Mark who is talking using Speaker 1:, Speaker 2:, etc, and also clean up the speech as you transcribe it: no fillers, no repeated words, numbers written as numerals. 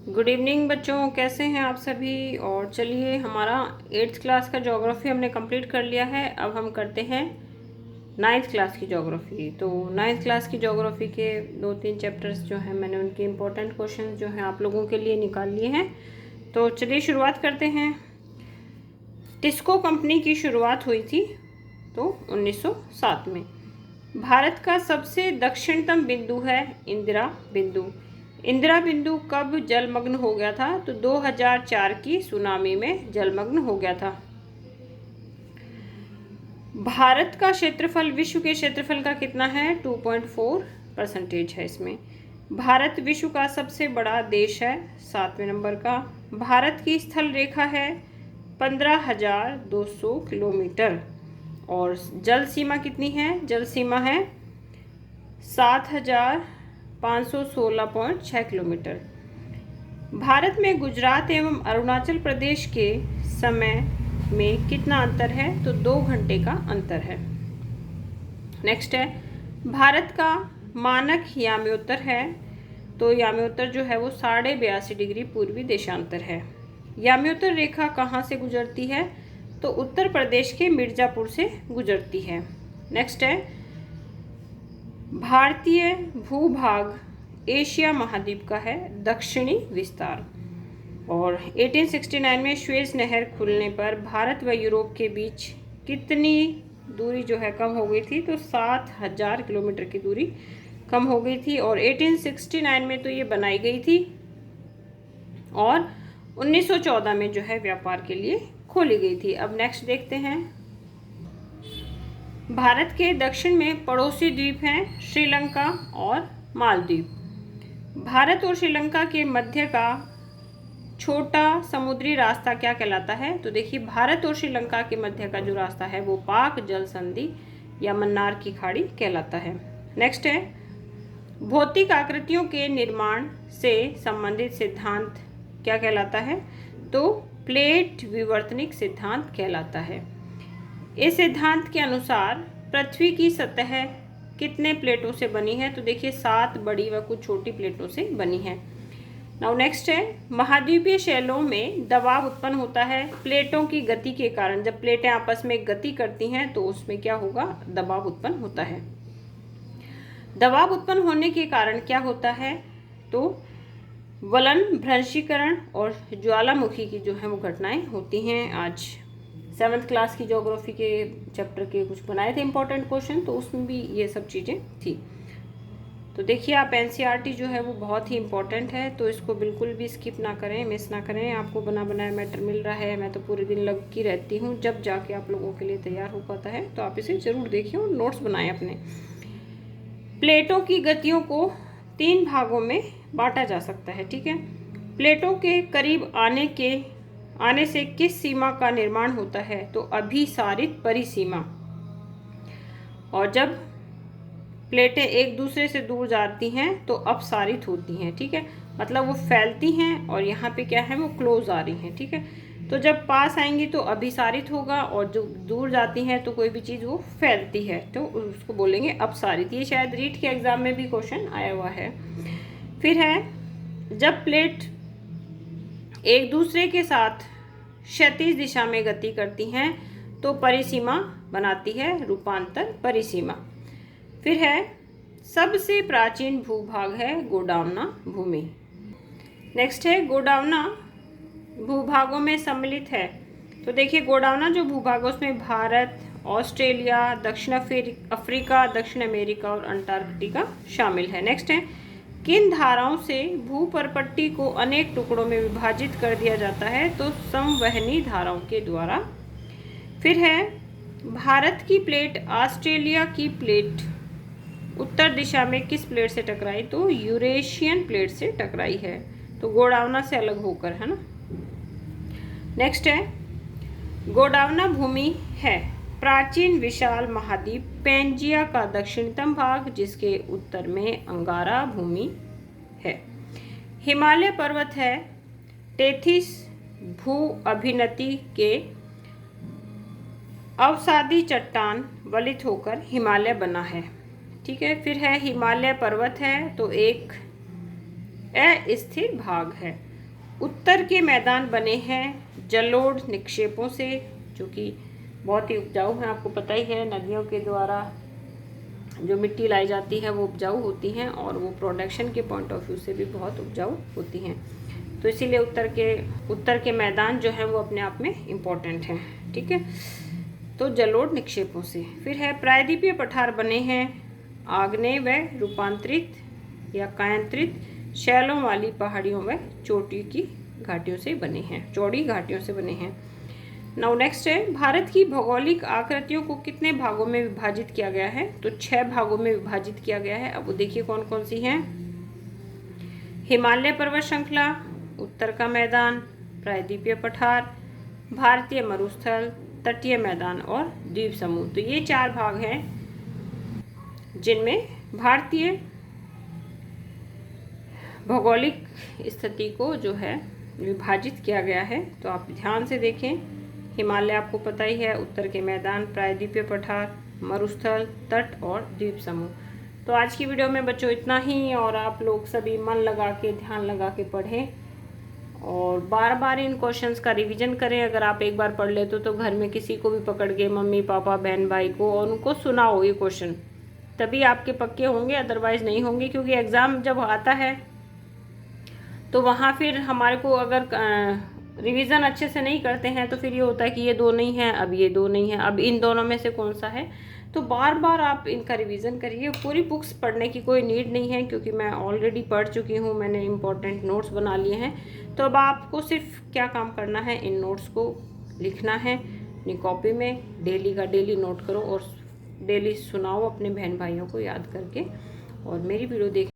Speaker 1: Good evening बच्चों, कैसे हैं आप सभी। और चलिए, हमारा 8th क्लास का ज्योग्राफी हमने कंप्लीट कर लिया है। अब हम करते हैं 9th क्लास की ज्योग्राफी। तो 9th क्लास की ज्योग्राफी के 2-3 चैप्टर्स जो हैं, मैंने उनके इम्पोर्टेंट क्वेश्चन जो हैं आप लोगों के लिए निकाल लिए हैं। तो चलिए शुरुआत करते हैं। टिस्को कंपनी की शुरुआत हुई थी तो 1907 में। भारत का सबसे दक्षिणतम बिंदु है इंदिरा बिंदु। इंदिरा बिंदु कब जलमग्न हो गया था? तो 2004 की सुनामी में जलमग्न हो गया था। भारत का क्षेत्रफल विश्व के क्षेत्रफल का कितना है? 2.4% है इसमें। भारत विश्व का सबसे बड़ा देश है, 7वें नंबर का। भारत की स्थल रेखा है 15,200 किलोमीटर। और जल सीमा कितनी है? जल सीमा है 7,516.6 किलोमीटर। भारत में गुजरात एवं अरुणाचल प्रदेश के समय में कितना अंतर है? तो 2 घंटे का अंतर है। नेक्स्ट है, भारत का मानक याम्योत्तर है। तो याम्योत्तर जो है वो 82.5 डिग्री पूर्वी देशांतर है। याम्योत्तर रेखा कहाँ से गुजरती है? तो उत्तर प्रदेश के मिर्ज़ापुर से गुजरती है। नेक्स्ट है, भारतीय भूभाग एशिया महाद्वीप का है दक्षिणी विस्तार। और 1869 में स्वेज नहर खुलने पर भारत व यूरोप के बीच कितनी दूरी जो है कम हो गई थी? तो 7,000 किलोमीटर की दूरी कम हो गई थी। और 1869 में तो ये बनाई गई थी और 1914 में जो है व्यापार के लिए खोली गई थी। अब नेक्स्ट देखते हैं। भारत के दक्षिण में पड़ोसी द्वीप हैं श्रीलंका और मालदीव। भारत और श्रीलंका के मध्य का छोटा समुद्री रास्ता क्या कहलाता है? तो देखिए, भारत और श्रीलंका के मध्य का जो रास्ता है वो पाक जल संधि या मन्नार की खाड़ी कहलाता है। नेक्स्ट है, भौतिक आकृतियों के निर्माण से संबंधित सिद्धांत क्या कहलाता है? तो प्लेट विवर्तनिक सिद्धांत कहलाता है। इस सिद्धांत के अनुसार पृथ्वी की सतह कितने प्लेटों से बनी है? तो देखिए, 7 बड़ी व कुछ छोटी प्लेटों से बनी है। नाउ नेक्स्ट है, महाद्वीपीय शैलों में दबाव उत्पन्न होता है प्लेटों की गति के कारण। जब प्लेटें आपस में गति करती हैं तो उसमें क्या होगा? दबाव उत्पन्न होता है। दबाव उत्पन्न होने के कारण क्या होता है? तो वलन, भ्रंशीकरण और ज्वालामुखी की जो है वो घटनाएं होती हैं। आज 7th क्लास की ज्योग्राफी के चैप्टर के कुछ बनाए थे इंपॉर्टेंट क्वेश्चन, तो उसमें भी ये सब चीज़ें थी। तो देखिए, आप एनसीईआरटी जो है वो बहुत ही इंपॉर्टेंट है, तो इसको बिल्कुल भी स्किप ना करें, मिस ना करें। आपको बना बनाया मैटर मिल रहा है, मैं तो पूरे दिन लगी रहती हूँ, जब जाके आप लोगों के लिए तैयार हो पाता है। तो आप इसे ज़रूर देखिए और नोट्स बनाएं अपने। प्लेटों की गतियों को 3 भागों में बांटा जा सकता है, ठीक है। प्लेटों के करीब आने से किस सीमा का निर्माण होता है? तो अभिसारित परिसीमा। और जब प्लेटें एक दूसरे से दूर जाती हैं तो अपसारित होती हैं, ठीक है। मतलब वो फैलती हैं और यहाँ पे क्या है, वो क्लोज आ रही हैं, ठीक है। तो जब पास आएंगी तो अभिसारित होगा, और जो दूर जाती हैं तो कोई भी चीज़ वो फैलती है तो उसको बोलेंगे अपसारित। ये शायद रीट के एग्जाम में भी क्वेश्चन आया हुआ है। फिर है, जब प्लेट एक दूसरे के साथ क्षैतिज दिशा में गति करती हैं तो परिसीमा बनाती है रूपांतर परिसीमा। फिर है, सबसे प्राचीन भूभाग है गोंडवाना भूमि। नेक्स्ट है, गोंडवाना भूभागों में सम्मिलित है। तो देखिए, गोंडवाना जो भूभाग है उसमें भारत, ऑस्ट्रेलिया, दक्षिण अफ्रीका, दक्षिण अमेरिका और अंटार्कटिका शामिल है। नेक्स्ट है, किन धाराओं से भूपरपट्टी को अनेक टुकड़ों में विभाजित कर दिया जाता है? तो संवहनी धाराओं के द्वारा। फिर है, भारत की प्लेट ऑस्ट्रेलिया की प्लेट उत्तर दिशा में किस प्लेट से टकराई? तो यूरेशियन प्लेट से टकराई है, तो गोंडवाना से अलग होकर, है ना। नेक्स्ट है, गोंडवाना भूमि है प्राचीन विशाल महाद्वीप पैंजिया का दक्षिणतम भाग, जिसके उत्तर में अंगारा भूमि है। हिमालय पर्वत है टेथिस भू अभिनति के अवसादी चट्टान वलित होकर हिमालय बना है, ठीक है। फिर है, हिमालय पर्वत है तो एक अस्थिर भाग है। उत्तर के मैदान बने हैं जलोढ़ निक्षेपों से, जो कि बहुत ही उपजाऊ हैं। आपको पता ही है नदियों के द्वारा जो मिट्टी लाई जाती है वो उपजाऊ होती हैं और वो प्रोडक्शन के पॉइंट ऑफ व्यू से भी बहुत उपजाऊ होती हैं। तो इसीलिए उत्तर के मैदान जो हैं वो अपने आप में इम्पोर्टेंट हैं। ठीक है, तो जलोढ़ निक्षेपों से। फिर है प्रायद्वीपीय पठार बने हैं आग्नेय व रूपांतरित या कायांतरित शैलों वाली पहाड़ियों व चोटी की घाटियों से बने हैं, चौड़ी घाटियों से बने हैं। नाउ नेक्स्ट है भारत की भौगोलिक आकृतियों को कितने भागों में विभाजित किया गया है? तो 6 भागों में विभाजित किया गया है। अब वो देखिए कौन कौन सी हैं। हिमालय पर्वत श्रृंखला, उत्तर का मैदान, प्रायद्वीपीय पठार, भारतीय मरुस्थल, तटीय मैदान और द्वीप समूह। तो ये 4 भाग हैं जिनमें भारतीय भौगोलिक स्थिति को जो है विभाजित किया गया है। तो आप ध्यान से देखें, हिमालय आपको पता ही है, उत्तर के मैदान, प्रायद्वीपीय पठार, मरुस्थल, तट और द्वीप समूह। तो आज की वीडियो में बच्चों इतना ही, और आप लोग सभी मन लगा के, ध्यान लगा के पढ़ें और बार बार इन क्वेश्चंस का रिवीजन करें। अगर आप एक बार पढ़ लेते तो घर में किसी को भी पकड़ के, मम्मी पापा बहन भाई को, और उनको सुनाओ ये क्वेश्चन, तभी आपके पक्के होंगे, अदरवाइज नहीं होंगे। क्योंकि एग्ज़ाम जब आता है तो वहाँ फिर हमारे को अगर रिवीजन अच्छे से नहीं करते हैं तो फिर ये होता है कि ये 2 नहीं है, अब ये 2 नहीं है, अब इन दोनों में से कौन सा है। तो बार बार आप इनका रिवीजन करिए। पूरी बुक्स पढ़ने की कोई नीड नहीं है क्योंकि मैं ऑलरेडी पढ़ चुकी हूँ, मैंने इंपॉर्टेंट नोट्स बना लिए हैं। तो अब आपको सिर्फ क्या काम करना है, इन नोट्स को लिखना है अपनी कॉपी में, डेली का डेली नोट करो और डेली सुनाओ अपने बहन भाइयों को याद करके। और मेरी वीडियो देख